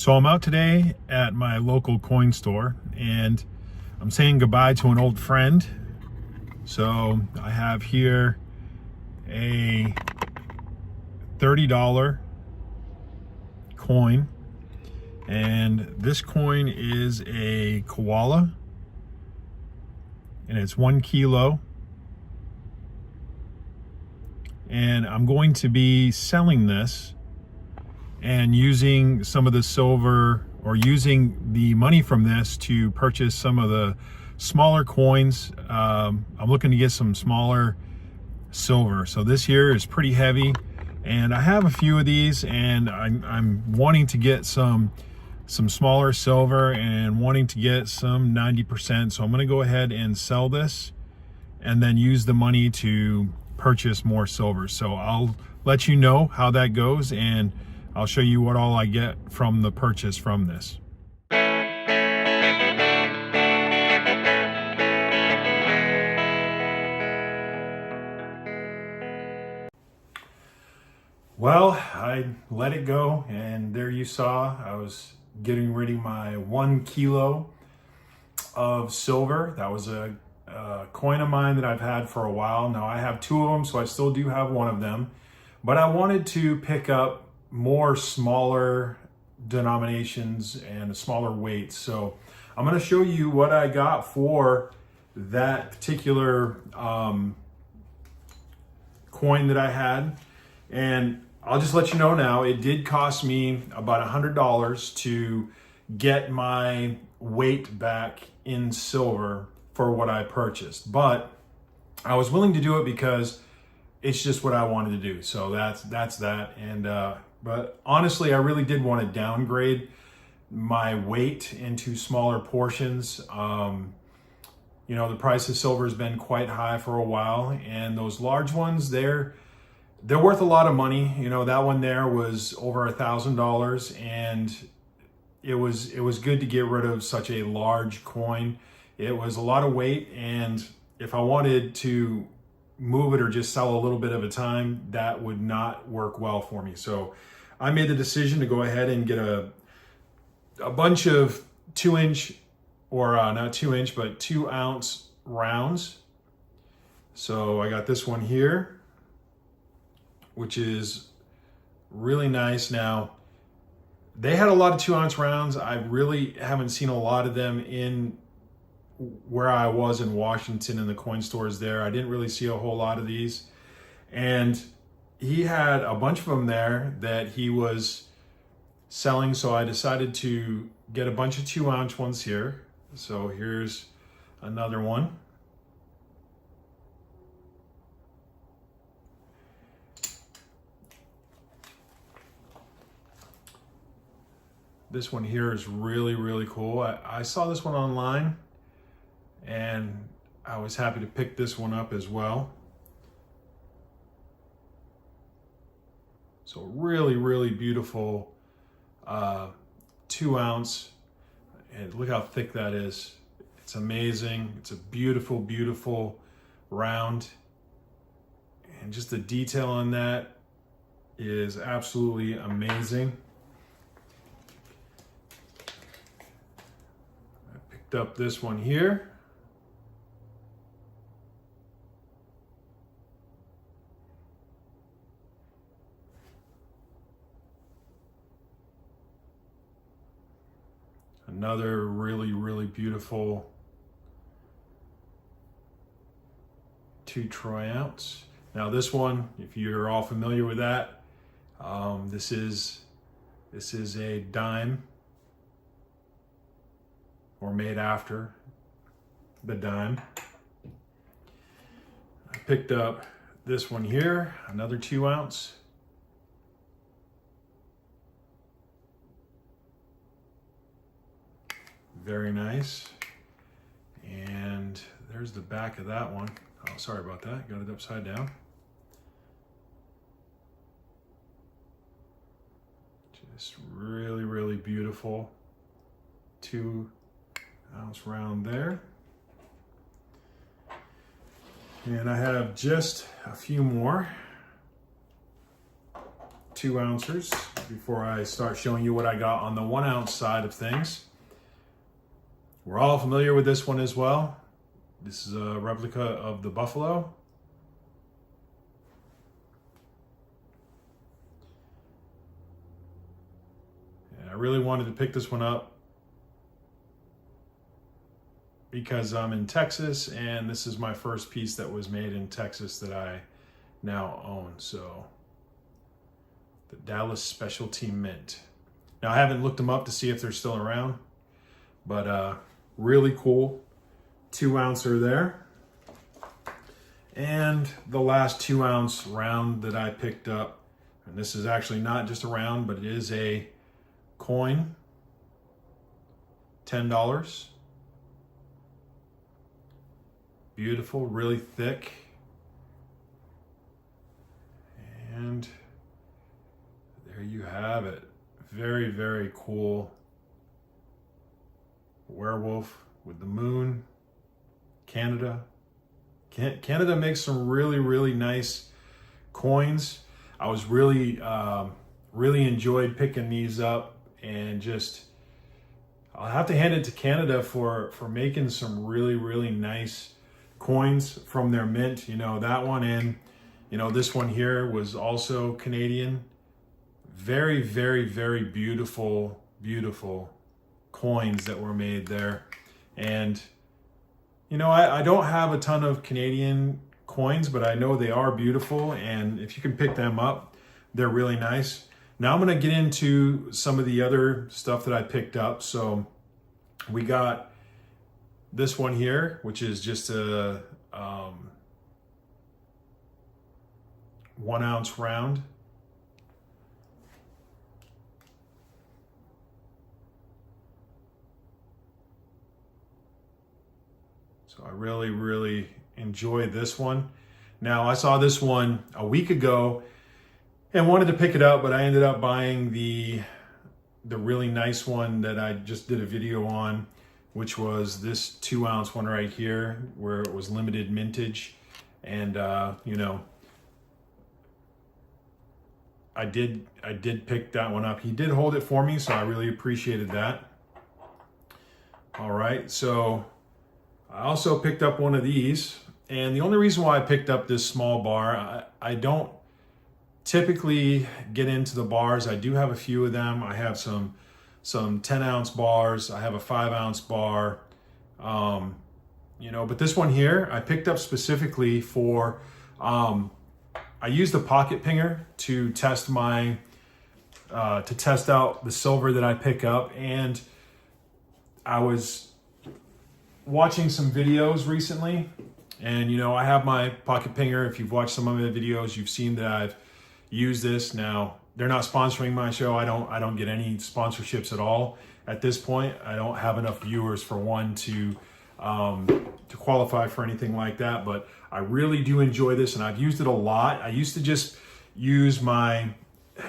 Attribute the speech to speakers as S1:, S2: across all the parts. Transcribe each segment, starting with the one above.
S1: So I'm out today at my local coin store and I'm saying goodbye to an old friend. So I have here a $30 coin, and this coin is a koala and it's 1 kilo. And I'm going to be selling this and using some of the silver, or using the money from this to purchase some of the smaller coins. I'm looking to get some smaller silver. So this here is pretty heavy, and I have a few of these, and I'm wanting to get some smaller silver and wanting to get some 90%. So I'm going to go ahead and sell this and then use the money to purchase more silver. So I'll let you know how that goes, and I'll show you what all I get from the purchase from this. Well, I let it go, and there you saw I was getting rid of my 1 kilo of silver. That was a coin of mine that I've had for a while. Now I have 2 of them, so I still do have 1 of them, but I wanted to pick up more smaller denominations and smaller weights. So I'm going to show you what I got for that particular coin that I had. And I'll just let you know now, it did cost me about $100 to get my weight back in silver for what I purchased. But I was willing to do it because it's just what I wanted to do. So that's that. And but honestly, I really did want to downgrade my weight into smaller portions. You know, the price of silver has been quite high for a while, and those large ones, they're worth a lot of money. You know, that one there was over $1,000, and it was good to get rid of such a large coin. It was a lot of weight, and if I wanted to move it or just sell a little bit at a time, that would not work well for me. So I made the decision to go ahead and get a bunch of 2-inch, or not 2-inch, but 2-ounce rounds. So I got this one here, which is really nice. Now, they had a lot of 2-ounce rounds. I really haven't seen a lot of them in where I was in Washington in the coin stores there. I didn't really see a whole lot of these. And he had a bunch of them there that he was selling. So I decided to get a bunch of 2-ounce ones here. So here's another one. This one here is really, really cool. I saw this one online, and I was happy to pick this one up as well. So really, really beautiful 2-ounce, and look how thick that is. It's amazing. It's a beautiful, beautiful round, and just the detail on that is absolutely amazing. I picked up this one here. Another really, really beautiful 2 troy ounce. Now this one, if you're all familiar with that, this is a dime, or made after the dime. I picked up this one here, another 2-ounce. Very nice. And there's the back of that one. Oh, sorry about that. Got it upside down. Just really, really beautiful 2-ounce round there. And I have just a few more 2 ounces. before I start showing you what I got on the 1 ounce side of things. We're all familiar with this one as well. This is a replica of the Buffalo. And I really wanted to pick this one up because I'm in Texas, and this is my first piece that was made in Texas that I now own. So the Dallas Specialty Mint. Now I haven't looked them up to see if they're still around, but really cool 2 ouncer there. And the last 2 ounce round that I picked up, and this is actually not just a round, but it is a coin, $10. Beautiful, really thick. And there you have it. Very, very cool werewolf with the moon. Canada. Canada makes some really, really nice coins. I was really enjoyed picking these up, and just, I'll have to hand it to Canada for making some really, really nice coins from their mint. You know, that one, and you know, this one here was also Canadian. Very, very, very beautiful, beautiful coins that were made there. And you know, I don't have a ton of Canadian coins, but I know they are beautiful, and if you can pick them up, they're really nice. Now I'm going to get into some of the other stuff that I picked up. So we got this one here, which is just a 1 ounce round. So I really, really enjoyed this one. Now I saw this one a week ago and wanted to pick it up, but I ended up buying the really nice one that I just did a video on, which was this 2 ounce one right here, where it was limited mintage. And you know, I did pick that one up. He did hold it for me, so I really appreciated that. All right, so I also picked up one of these, and the only reason why I picked up this small bar, I don't typically get into the bars. I do have a few of them. I have some 10 ounce bars. I have a 5 ounce bar, you know, but this one here, I picked up specifically for, I used the pocket pinger to test to test out the silver that I pick up. And I was watching some videos recently, and you know, I have my pocket pinger. If you've watched some of my videos, you've seen that I've used this. Now they're not sponsoring my show. I don't get any sponsorships at all at this point. I don't have enough viewers for one to qualify for anything like that, but I really do enjoy this, and I've used it a lot. I used to just use my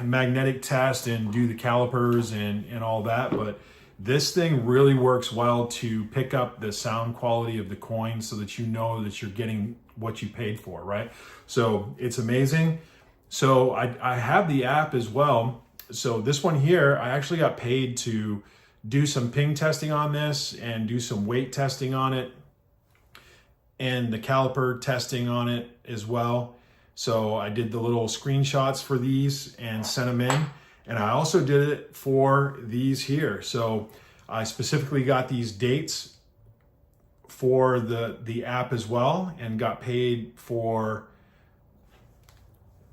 S1: magnetic test and do the calipers and all that, but this thing really works well to pick up the sound quality of the coin so that you know that you're getting what you paid for, right? So it's amazing. So I have the app as well. So this one here, I actually got paid to do some ping testing on this and do some weight testing on it and the caliper testing on it as well. So I did the little screenshots for these and sent them in. And I also did it for these here. So I specifically got these dates for the app as well, and got paid for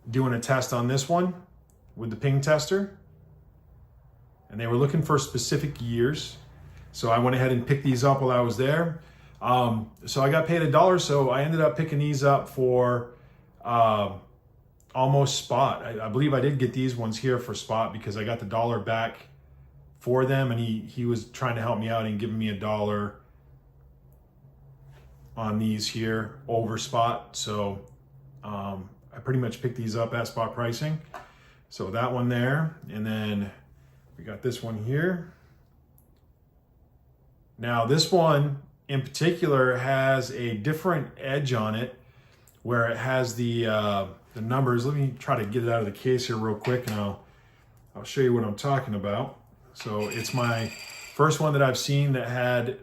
S1: doing a test on this one with the ping tester. And they were looking for specific years. So I went ahead and picked these up while I was there. So I got paid $1. So I ended up picking these up for almost spot. I believe I did get these ones here for spot because I got the $1 back for them, and he was trying to help me out and giving me $1 on these here over spot. So I pretty much picked these up at spot pricing. So that one there, and then we got this one here. Now this one in particular has a different edge on it, where it has the numbers. Let me try to get it out of the case here real quick, and I'll I'll show you what I'm talking about. So it's my first one that I've seen that had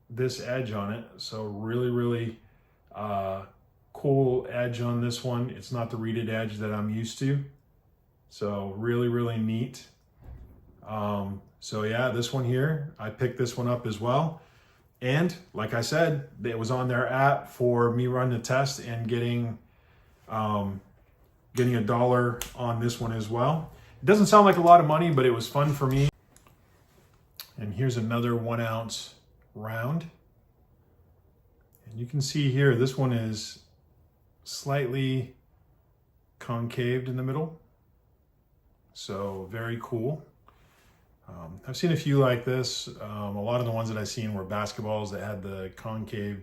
S1: this edge on it. So really cool edge on this one. It's not the reeded edge that I'm used to. So really neat. So yeah, this one here, I picked this one up as well. And like I said, it was on their app for me running the test and getting $1 on this one as well. It doesn't sound like a lot of money, but it was fun for me. And here's another 1 ounce round. And you can see here, this one is slightly concaved in the middle. So very cool. I've seen a few like this. A lot of the ones that I've seen were basketballs that had the concave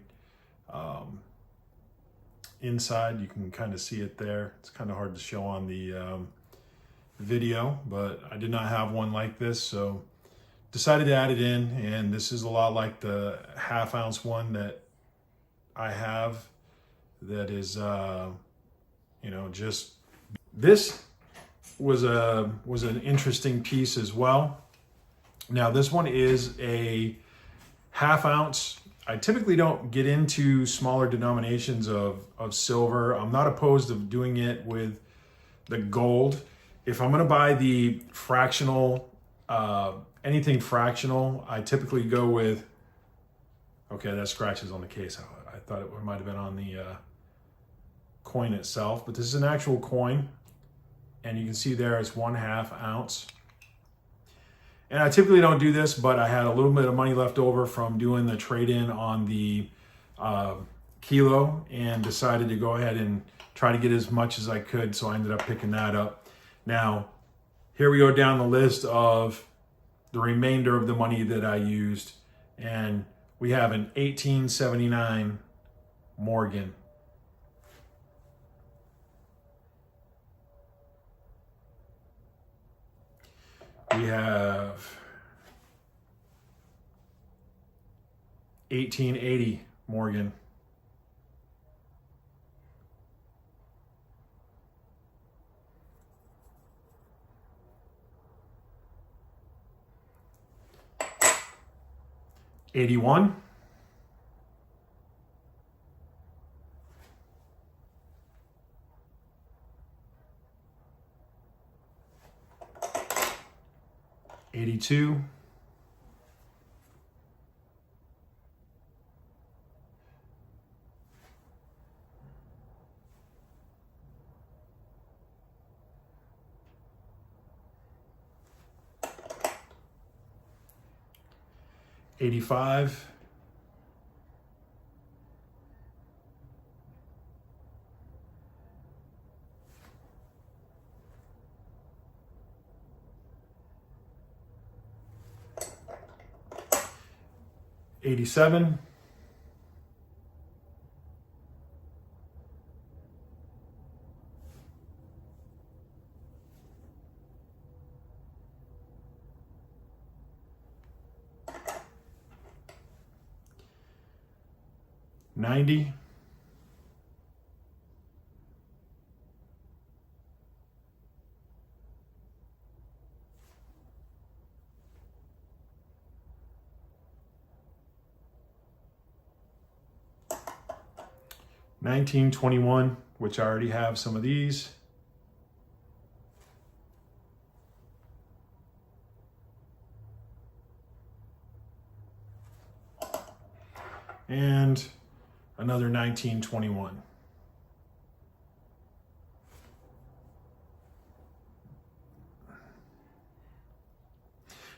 S1: inside. You can kind of see it there. It's kind of hard to show on the video, but I did not have one like this, so decided to add it in. And this is a lot like the 1/2 ounce one that I have. That is, just this was an interesting piece as well. Now this one is a 1/2 ounce. I typically don't get into smaller denominations of silver. I'm not opposed to doing it with the gold. If I'm gonna buy the fractional, anything fractional, I typically go with, okay, that scratches on the case. I thought it might have been on the coin itself, but this is an actual coin. And you can see there it's 1/2 ounce. And I typically don't do this, but I had a little bit of money left over from doing the trade-in on the Kilo and decided to go ahead and try to get as much as I could. So I ended up picking that up. Now, here we go down the list of the remainder of the money that I used. And we have an 1879 Morgan. We have 1880 Morgan. '81. '82. '85. '87. '90. '1921, which I already have some of these. And another 1921.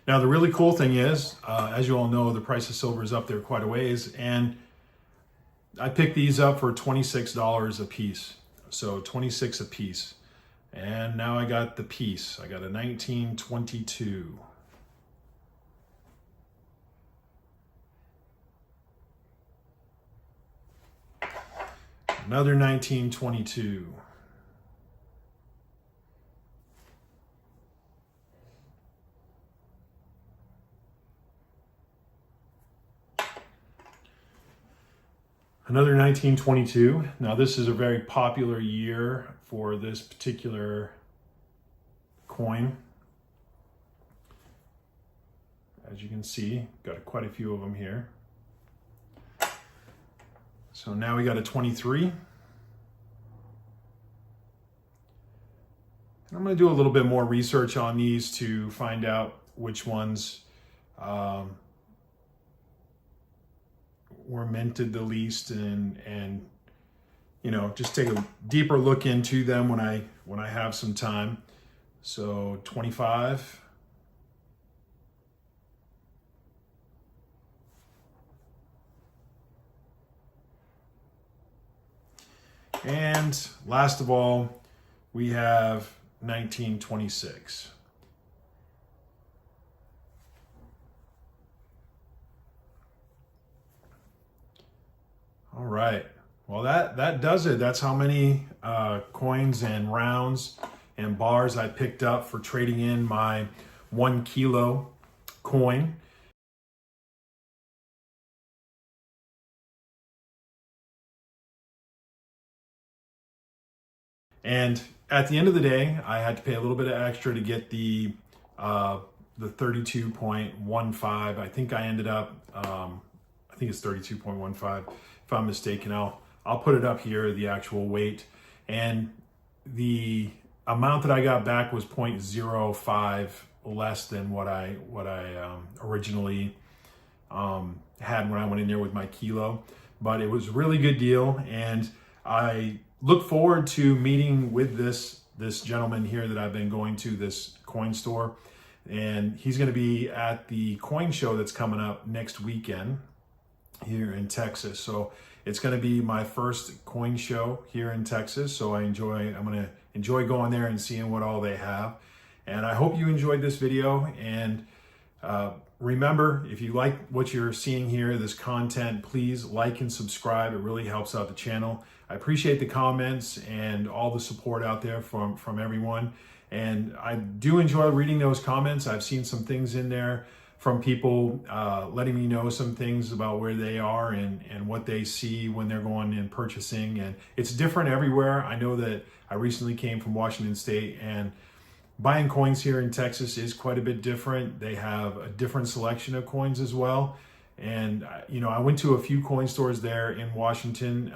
S1: Now, the really cool thing is, as you all know, the price of silver is up there quite a ways, and I picked these up for $26 a piece. So 26 a piece. And now I got the piece. I got a 1922. Another 1922. Another 1922. Now this is a very popular year for this particular coin. As you can see, got quite a few of them here. So now we got a 23. And I'm going to do a little bit more research on these to find out which ones were minted the least, and you know, just take a deeper look into them when I have some time. So 25. And last of all, we have 1926. All right. Well, that does it. That's how many coins and rounds and bars I picked up for trading in my 1 kilo coin. And at the end of the day, I had to pay a little bit of extra to get the 32.15. I think I ended up, I think it's 32.15. If I'm mistaken, I'll put it up here, the actual weight. And the amount that I got back was 0.05 less than what I originally had when I went in there with my kilo. But it was a really good deal, and I look forward to meeting with this gentleman here that I've been going to, this coin store, and he's going to be at the coin show that's coming up next weekend here in Texas. So it's going to be my first coin show here in Texas. So I'm going to enjoy going there and seeing what all they have. And I hope you enjoyed this video. And remember, if you like what you're seeing here, this content, please like and subscribe. It really helps out the channel. I appreciate the comments and all the support out there from everyone. And I do enjoy reading those comments. I've seen some things in there from people letting me know some things about where they are and what they see when they're going and purchasing. And it's different everywhere. I know that I recently came from Washington State, and buying coins here in Texas is quite a bit different. They have a different selection of coins as well. And you know, I went to a few coin stores there in Washington.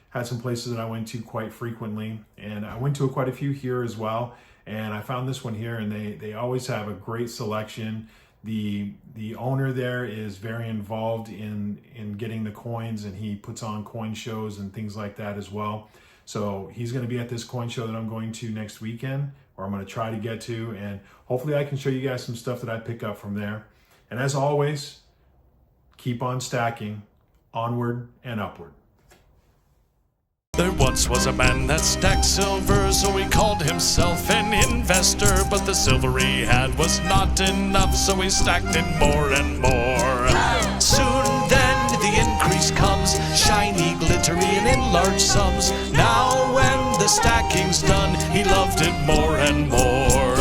S1: Had some places that I went to quite frequently, and I went to quite a few here as well. And I found this one here, and they always have a great selection. The owner there is very involved in getting the coins, and he puts on coin shows and things like that as well. So he's going to be at this coin show that I'm going to next weekend, or I'm going to try to get to, and hopefully I can show you guys some stuff that I pick up from there. And as always, keep on stacking, onward and upward.
S2: There once was a man that stacked silver, so he called himself an investor. But the silver he had was not enough, so he stacked it more and more. Soon then the increase comes, shiny, glittery, and in large sums. Now when the stacking's done, he loved it more and more.